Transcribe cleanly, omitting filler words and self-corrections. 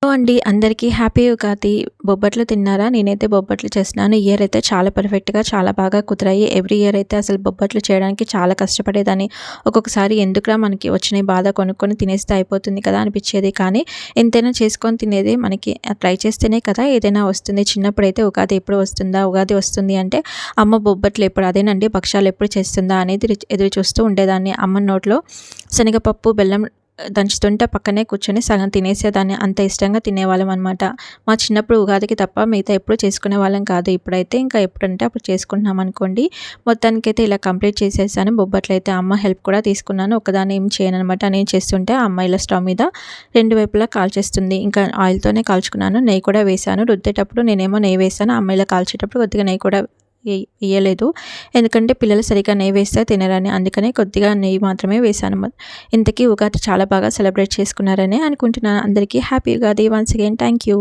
Hello అండి. అందరికీ happy Ugadi. బొబ్బట్లు తిన్నారా? నేనైతే బొబ్బట్లు చేస్తున్నాను. ఈ ఇయర్ అయితే చాలా పర్ఫెక్ట్‌గా చాలా బాగా కుదిరాయి. ఎవ్రీ ఇయర్ అయితే అసలు బొబ్బట్లు చేయడానికి చాలా కష్టపడేదాన్ని. ఒక్కొక్కసారి ఎందుకురా మనకి వచ్చిన బాధ కొనుక్కొని తినేస్తే అయిపోతుంది కదా అనిపిచ్చేది. కానీ ఎంతైనా చేసుకొని తినేది మనకి ట్రై చేస్తేనే కదా ఏదైనా వస్తుంది. చిన్నప్పుడైతే ఉగాది ఎప్పుడు వస్తుందా? ఉగాది వస్తుంది అంటే అమ్మ బొబ్బట్లు ఎప్పుడు అదేనండి భక్షాలు ఎప్పుడు చేస్తుందా అనేది ఎదురు చూస్తూ ఉండేదాన్ని. అమ్మ నోట్లో శనగపప్పు, బెల్లం దంచుతుంటే పక్కనే కూర్చొని సగం తినేసేదాన్ని. అంత ఇష్టంగా తినేవాళ్ళం అనమాట. మా చిన్నప్పుడు ఉగాదికి తప్ప మిగతా ఎప్పుడు చేసుకునేవాళ్ళం కాదు. ఇప్పుడైతే ఇంకా ఎప్పుడంటే అప్పుడు చేసుకుంటున్నాం అనుకోండి. మొత్తానికైతే ఇలా కంప్లీట్ చేసేసాను. బొబ్బట్లయితే అమ్మ హెల్ప్ కూడా తీసుకున్నాను. ఒక్కదాన్ని ఏం చేయననమాట. నేను చేస్తుంటే ఆ అమ్మ ఇలా స్టవ్ మీద 2 వైపులా కాల్చేస్తుంది. ఇంకా ఆయిల్‌తోనే కాల్చుకున్నాను. నెయ్యి కూడా వేశాను. రుద్దేటప్పుడు నేనేమో నెయ్యి వేశాను. అమ్మ ఇలా కాల్చేటప్పుడు కొద్దిగా నెయ్యి కూడా ఎయ్యలేదు. ఎందుకంటే పిల్లలు సరిగ్గా నెయ్యి వేస్తే తినరని. అందుకనే కొద్దిగా నెయ్యి మాత్రమే వేశాను. ఇంతకీ ఉగాది చాలా బాగా సెలబ్రేట్ చేసుకున్నారని అనుకుంటున్నాను. అందరికీ happy Ugadi. Once again thank you.